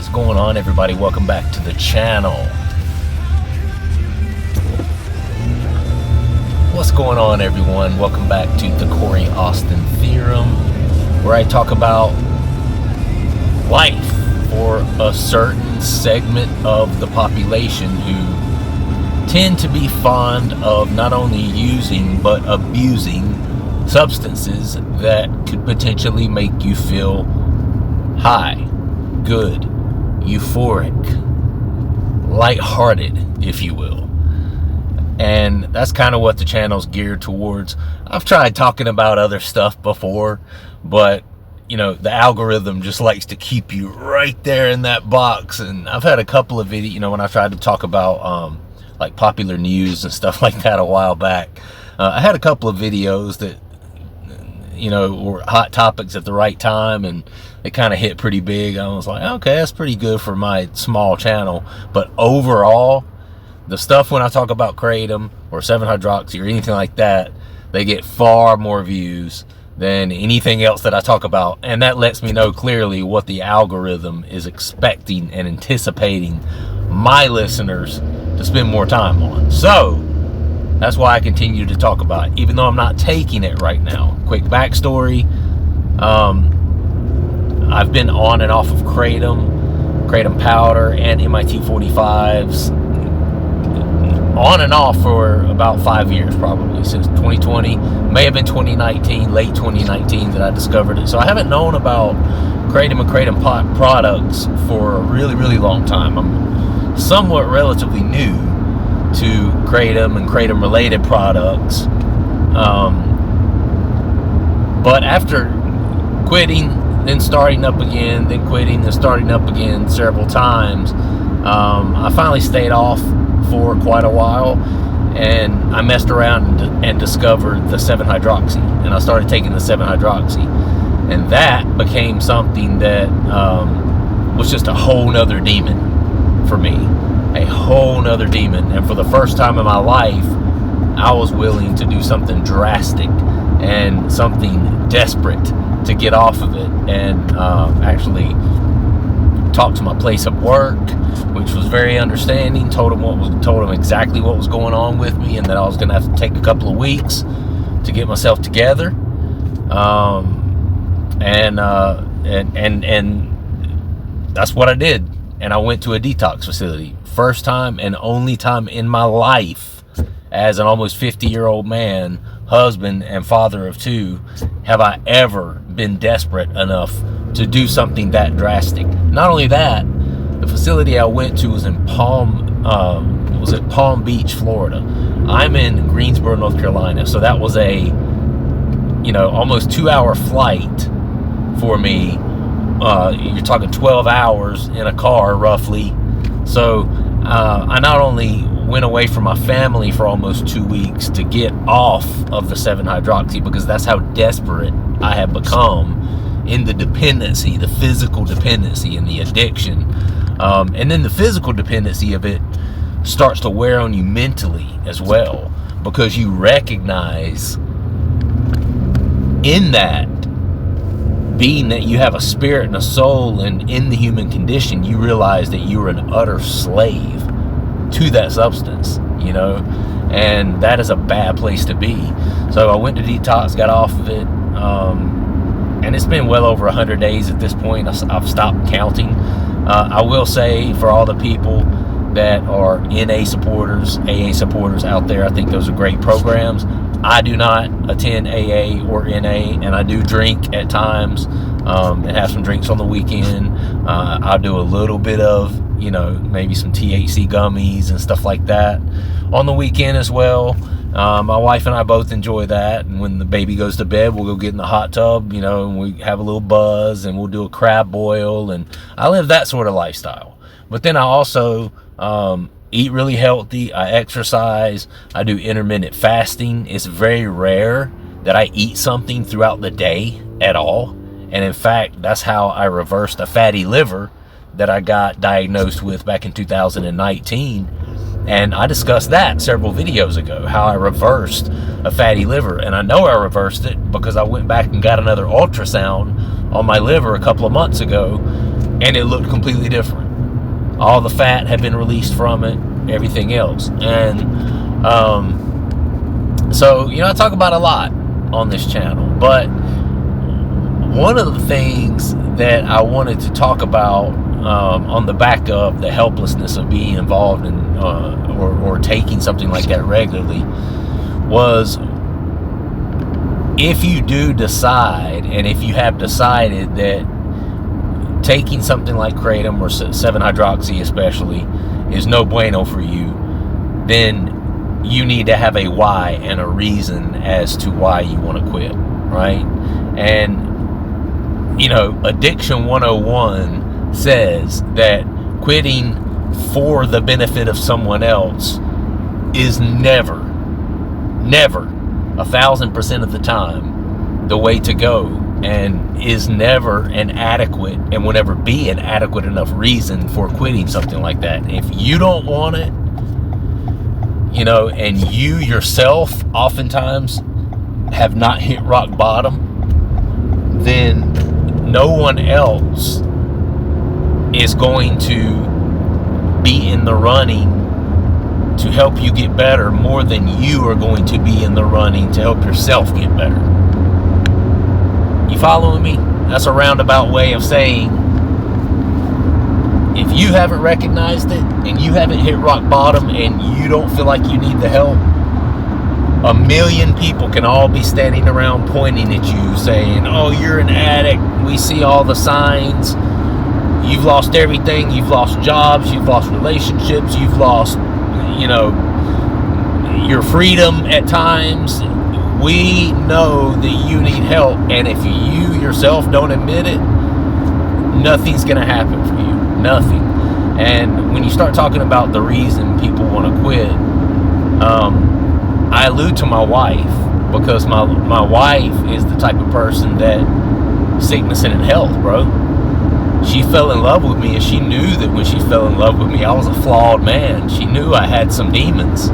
What's going on, everybody? Welcome back to the channel. What's going on, everyone? Welcome back to the Corey Austin Theorem, where I talk about life for a certain segment of the population who tend to be fond of not only using but abusing substances that could potentially make you feel high, good, euphoric, lighthearted, if you will. And that's kind of what the channel's geared towards. I've tried talking about other stuff before, but you know, the algorithm just likes to keep you right there in that box. And I've had a couple of videos, you know, when I tried to talk about like popular news and stuff like that a while back, I had a couple of videos that, you know, were hot topics at the right time, and they kind of hit pretty big. I was like, okay, that's pretty good for my small channel. But overall, the stuff when I talk about kratom or 7-hydroxy or anything like that, they get far more views than anything else that I talk about. And that lets me know clearly what the algorithm is expecting and anticipating my listeners to spend more time on. So that's why I continue to talk about it, even though I'm not taking it right now. Quick backstory. I've been on and off of kratom powder and MIT 45s on and off for about 5 years, probably since 2020. May have been 2019, late 2019 that I discovered it. So I haven't known about kratom and kratom products for a really, really long time. I'm somewhat relatively new to kratom and kratom related products. But after quitting, then starting up again, then quitting, then starting up again several times, I finally stayed off for quite a while, and I messed around and discovered the 7-hydroxy, and I started taking the 7-hydroxy, and that became something that was just a whole nother demon for me, a whole nother demon. And for the first time in my life, I was willing to do something drastic and something desperate to get off of it, and actually talked to my place of work, which was very understanding. Told them exactly what was going on with me, and that I was going to have to take a couple of weeks to get myself together. And that's what I did. And I went to a detox facility. First time and only time in my life, as an almost 50-year-old man, husband, and father of 2, have I ever been desperate enough to do something that drastic. Not only that, the facility I went to was in Palm Beach, Florida. I'm in Greensboro, North Carolina, so that was a, you know, almost 2-hour flight for me. You're talking 12 hours in a car, roughly. So I not only went away from my family for almost 2 weeks to get off of the 7-hydroxy, because that's how desperate I have become in the dependency, the physical dependency and the addiction. And then the physical dependency of it starts to wear on you mentally as well, because you recognize in that, being that you have a spirit and a soul, and in the human condition, you realize that you're an utter slave to that substance, you know, and that is a bad place to be. So I went to detox, got off of it, and it's been well over 100 days at this point. I've stopped counting. I will say, for all the people that are NA supporters, AA supporters out there, I think those are great programs. I do not attend AA or NA, and I do drink at times, and have some drinks on the weekend. I'll do a little bit of, you know, maybe some THC gummies and stuff like that on the weekend as well. My wife and I both enjoy that, and when the baby goes to bed, we'll go get in the hot tub, you know, and we have a little buzz, and we'll do a crab boil, and I live that sort of lifestyle. But then I also eat really healthy, I exercise, I do intermittent fasting. It's very rare that I eat something throughout the day at all, and in fact, that's how I reversed a fatty liver that I got diagnosed with back in 2019. And I discussed that several videos ago, how I reversed a fatty liver. And I know I reversed it because I went back and got another ultrasound on my liver a couple of months ago and it looked completely different. All the fat had been released from it, everything else. And so, I talk about a lot on this channel, but one of the things that I wanted to talk about on the back of the helplessness of being involved in or taking something like that regularly was, if you do decide, and if you have decided that taking something like kratom or 7-hydroxy especially is no bueno for you, then you need to have a why and a reason as to why you want to quit, right? And Addiction 101 says that quitting for the benefit of someone else is never 1,000% of the time the way to go, and is never an adequate, and will never be an adequate enough reason for quitting something like that. If you don't want it, and you yourself oftentimes have not hit rock bottom, then no one else is going to be in the running to help you get better more than you are going to be in the running to help yourself get better. You following me? That's a roundabout way of saying, if you haven't recognized it and you haven't hit rock bottom and you don't feel like you need the help, 1 million people can all be standing around pointing at you saying, oh, you're an addict, we see all the signs, you've lost everything, you've lost jobs, you've lost relationships, you've lost your freedom at times. We know that you need help, and if you yourself don't admit it, nothing's going to happen for you. Nothing. And when you start talking about the reason people want to quit, I allude to my wife, because my wife is the type of person that sickness and health, bro. She fell in love with me, and she knew that when she fell in love with me, I was a flawed man. She knew I had some demons,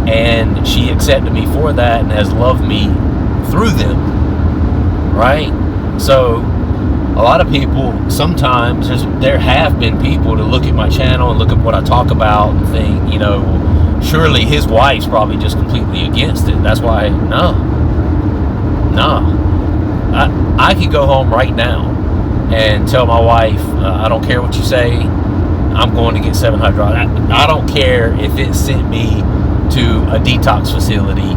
and she accepted me for that and has loved me through them, right? So a lot of people, sometimes there have been people to look at my channel and look at what I talk about and think, surely his wife's probably just completely against it. That's why, no. I could go home right now and tell my wife, I don't care what you say, I'm going to get 7-hydroxy. I don't care if it sent me to a detox facility,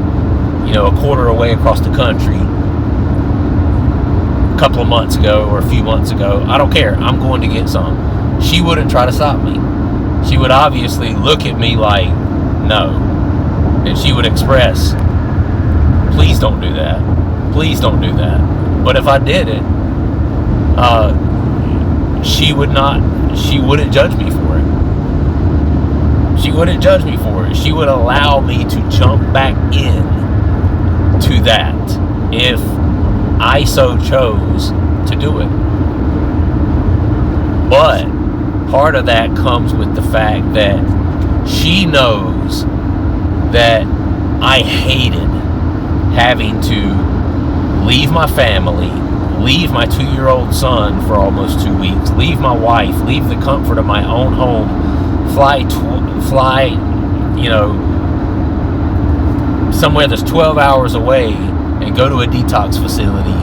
a quarter away across the country a couple of months ago or a few months ago. I don't care. I'm going to get some. She wouldn't try to stop me. She would obviously look at me like, no. And she would express, please don't do that. Please don't do that. But if I did it, she wouldn't judge me for it. She wouldn't judge me for it. She would allow me to jump back in to that if I so chose to do it. But part of that comes with the fact that she knows that I hated having to leave my family, leave my 2-year-old son for almost 2 weeks, leave my wife, leave the comfort of my own home, fly, somewhere that's 12 hours away and go to a detox facility,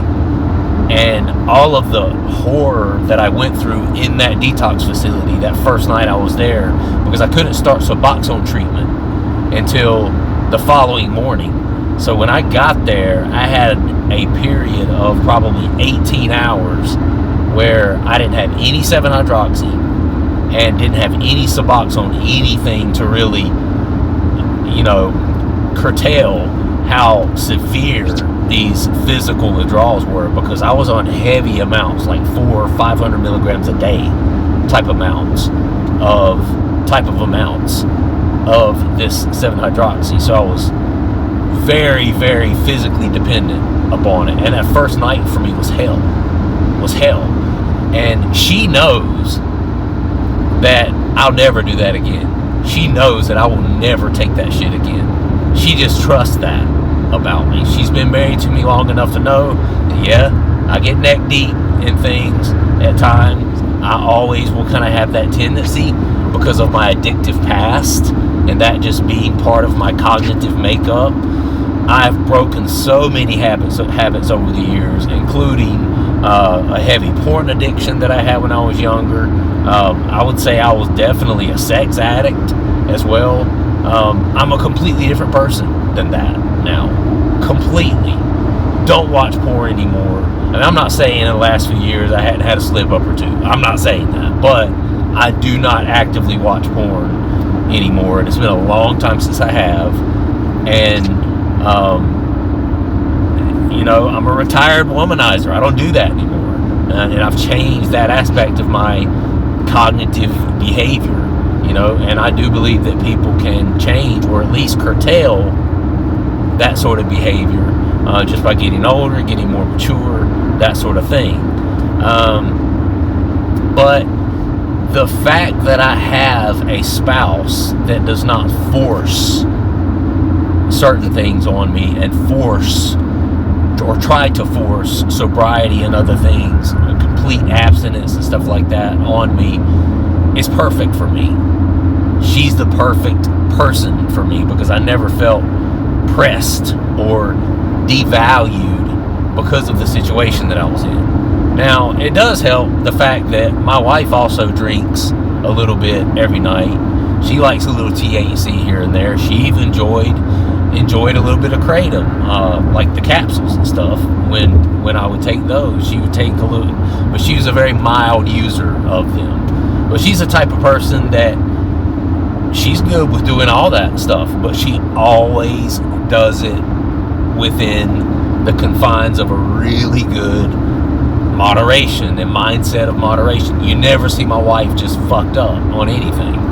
and all of the horror that I went through in that detox facility that first night I was there, because I couldn't start Suboxone treatment until the following morning. So when I got there, I had a period of probably 18 hours where I didn't have any 7-hydroxy and didn't have any Suboxone, anything to really, curtail how severe these physical withdrawals were, because I was on heavy amounts, like 400 or 500 milligrams a day type of amounts of this 7-hydroxy. So I was very, very physically dependent upon it. And that first night for me was hell. And she knows that I'll never do that again. She knows that I will never take that shit again. She just trusts that about me. She's been married to me long enough to know that, yeah, I get neck deep in things at times. I always will kind of have that tendency because of my addictive past and that just being part of my cognitive makeup. I've broken so many habits over the years, including a heavy porn addiction that I had when I was younger. I would say I was definitely a sex addict as well. I'm a completely different person than that now. Completely. Don't watch porn anymore. And I'm not saying in the last few years I hadn't had a slip up or two. I'm not saying that. But I do not actively watch porn anymore. And it's been a long time since I have. And, I'm a retired womanizer. I don't do that anymore. And I've changed that aspect of my cognitive behavior, and I do believe that people can change or at least curtail that sort of behavior just by getting older, getting more mature, that sort of thing. But the fact that I have a spouse that does not force certain things on me and force or try to force sobriety and other things, complete abstinence and stuff like that on me is perfect for me. She's the perfect person for me because I never felt pressed or devalued because of the situation that I was in. Now, it does help the fact that my wife also drinks a little bit every night. She likes a little THC here and there. She even enjoyed a little bit of kratom, like the capsules and stuff. When I would take those, she would take a little, but she was a very mild user of them. But she's the type of person that she's good with doing all that stuff, but she always does it within the confines of a really good moderation and mindset of moderation. You never see my wife just fucked up on anything.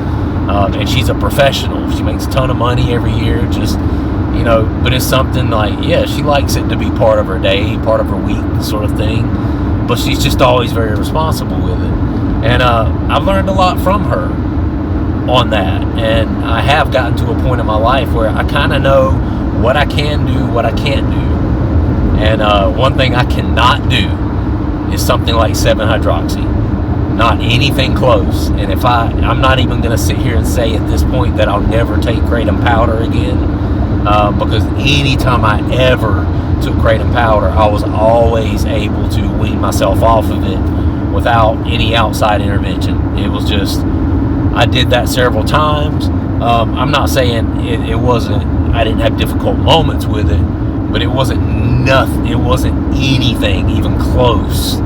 And she's a professional. She makes a ton of money every year, just, but it's something like, yeah, she likes it to be part of her day, part of her week sort of thing, but she's just always very responsible with it. And I've learned a lot from her on that, and I have gotten to a point in my life where I kind of know what I can do, what I can't do. And one thing I cannot do is something like 7-hydroxy. Not anything close. And if I'm not even going to sit here and say at this point that I'll never take kratom powder again, because anytime I ever took kratom powder, I was always able to wean myself off of it without any outside intervention. It was just, I did that several times. I'm not saying it wasn't, I didn't have difficult moments with it, but it wasn't nothing, it wasn't anything even close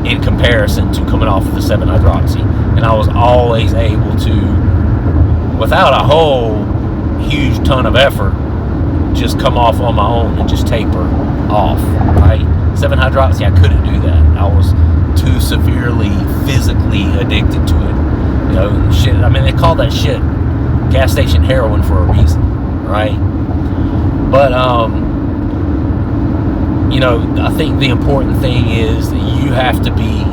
in comparison to coming off of the 7-hydroxy. And I was always able to, without a whole huge ton of effort, just come off on my own and just taper off, right? 7-hydroxy, I couldn't do that. I was too severely physically addicted to it. Shit, I mean, they call that shit gas station heroin for a reason, right? But, I think the important thing is that you have to be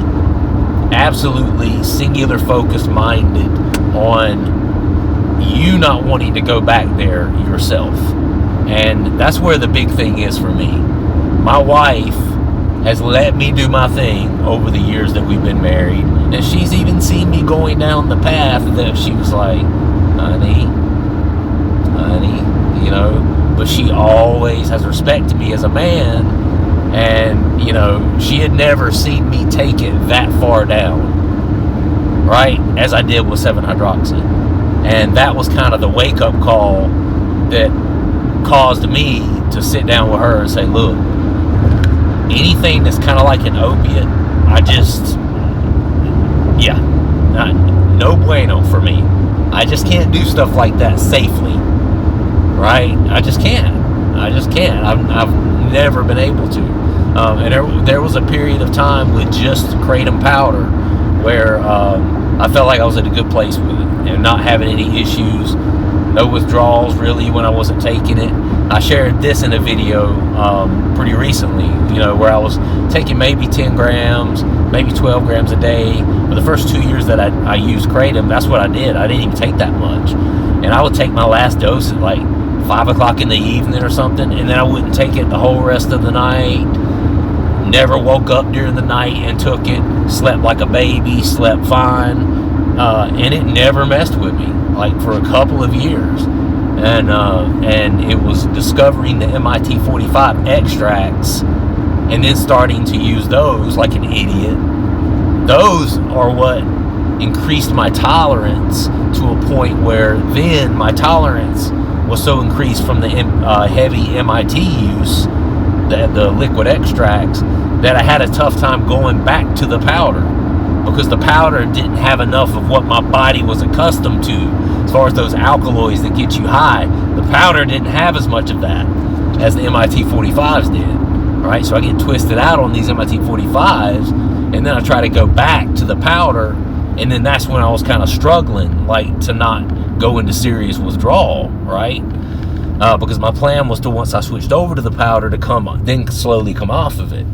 absolutely singular focused minded on you not wanting to go back there yourself. And that's where the big thing is for me. My wife has let me do my thing over the years that we've been married, and she's even seen me going down the path that she was like, honey, but she always has respect to me as a man. And, she had never seen me take it that far down, right, as I did with 7-hydroxy. And that was kind of the wake-up call that caused me to sit down with her and say, look, anything that's kind of like an opiate, no bueno for me. I just can't do stuff like that safely, right? I just can't. I've never been able to. And there was a period of time with just kratom powder where I felt like I was at a good place with it and not having any issues, no withdrawals really when I wasn't taking it. I shared this in a video pretty recently, where I was taking maybe 10 grams, maybe 12 grams a day. For the first 2 years that I used kratom, that's what I did. I didn't even take that much. And I would take my last dose at like 5 o'clock in the evening or something, and then I wouldn't take it the whole rest of the night. never woke up during the night and took it, slept like a baby, slept fine, and it never messed with me, like for a couple of years. And it was discovering the MIT 45 extracts and then starting to use those like an idiot. Those are what increased my tolerance to a point where then my tolerance was so increased from the heavy MIT use, the liquid extracts, that I had a tough time going back to the powder, because the powder didn't have enough of what my body was accustomed to as far as those alkaloids that get you high. The powder didn't have as much of that as the MIT 45s did. All right, so I get twisted out on these MIT 45s, and then I try to go back to the powder, and then that's when I was kind of struggling, like, to not go into serious withdrawal, right? Because my plan was to, once I switched over to the powder, to then slowly come off of it.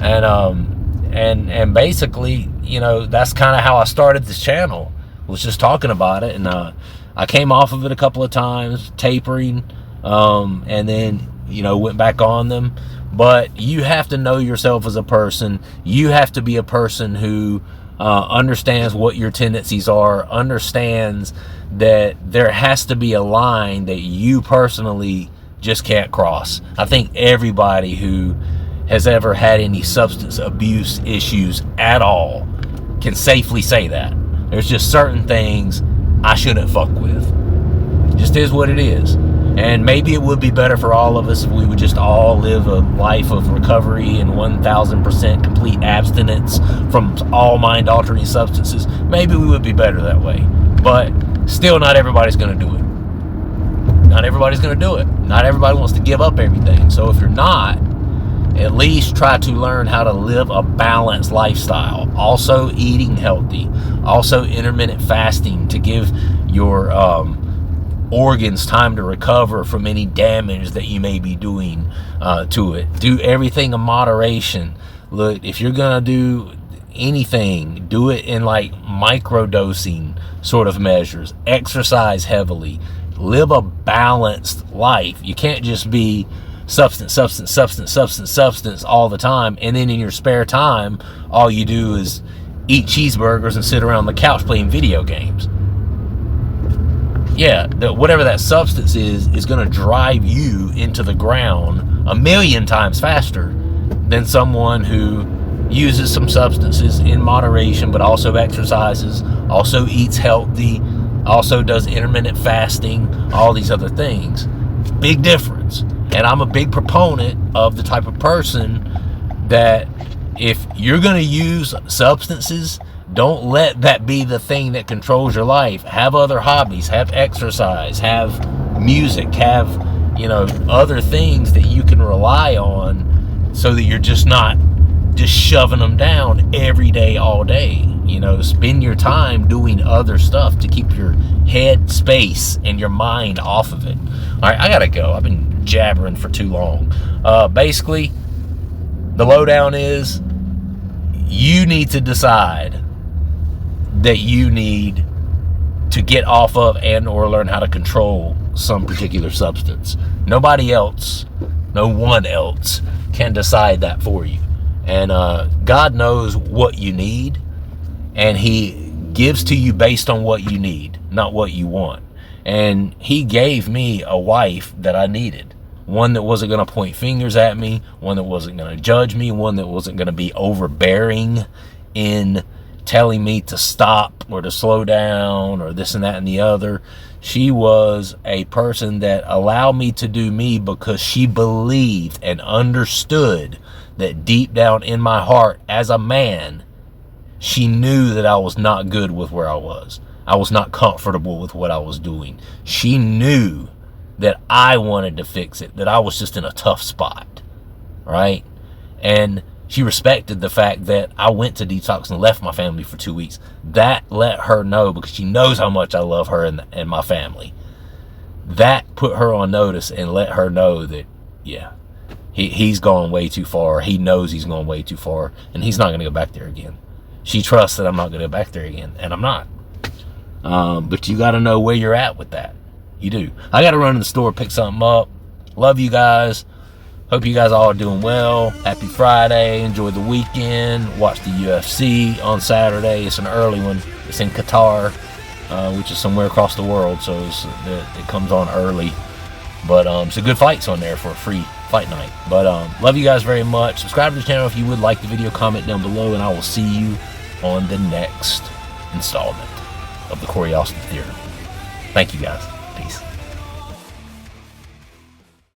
And basically, you know, that's kind of how I started this channel, was just talking about it. And I came off of it a couple of times, tapering, and then, you know, went back on them. But you have to know yourself as a person. You have to be a person who understands what your tendencies are, understands that there has to be a line that you personally just can't cross. I think everybody who has ever had any substance abuse issues at all can safely say that. There's just certain things I shouldn't fuck with. It just is what it is. And maybe it would be better for all of us if we would just all live a life of recovery and 1000% complete abstinence from all mind-altering substances. Maybe we would be better that way. But still, not everybody's going to do it. Not everybody's going to do it. Not everybody wants to give up everything. So if you're not, at least try to learn how to live a balanced lifestyle. Also eating healthy. Also intermittent fasting to give your organs time to recover from any damage that you may be doing to it. Do everything in moderation. Look, if you're gonna do anything, do it in like micro-dosing sort of measures. Exercise heavily. Live a balanced life. You can't just be substance all the time, and then in your spare time all you do is eat cheeseburgers and sit around the couch playing video games. Yeah, whatever that substance is going to drive you into the ground 1,000,000 times faster than someone who uses some substances in moderation, but also exercises, also eats healthy, also does intermittent fasting, all these other things. Big difference. And I'm a big proponent of the type of person that if you're going to use substances, don't let that be the thing that controls your life. Have other hobbies, have exercise, have music, have, you know, other things that you can rely on, so that you're just not just shoving them down every day, all day. You know, spend your time doing other stuff to keep your head space and your mind off of it. All right, I gotta go. I've been jabbering for too long. Basically, the lowdown is you need to decide that you need to get off of and or learn how to control some particular substance. Nobody else, no one else can decide that for you. And God knows what you need, and he gives to you based on what you need, not what you want. And he gave me a wife that I needed. One that wasn't going to point fingers at me, one that wasn't going to judge me, one that wasn't going to be overbearing in telling me to stop or to slow down or this and that and the other. She was a person that allowed me to do me because she believed and understood that deep down in my heart as a man, she knew that I was not good with where I was. I was not comfortable with what I was doing. She knew that I wanted to fix it, that I was just in a tough spot, right? And she respected the fact that I went to detox and left my family for 2 weeks. That let her know, because she knows how much I love her and my family. That put her on notice and let her know that, yeah, he's gone way too far. He knows he's gone way too far, and he's not going to go back there again. She trusts that I'm not going to go back there again, and I'm not. But you got to know where you're at with that. You do. I got to run to the store, pick something up. Love you guys. Hope you guys all are doing well. Happy Friday. Enjoy the weekend. Watch the UFC on Saturday. It's an early one. It's in Qatar, which is somewhere across the world, so it comes on early. But it's a good fights on there for a free fight night. But love you guys very much. Subscribe to the channel if you would like the video. Comment down below, and I will see you on the next installment of the Curiosity Theater. Thank you guys. Peace.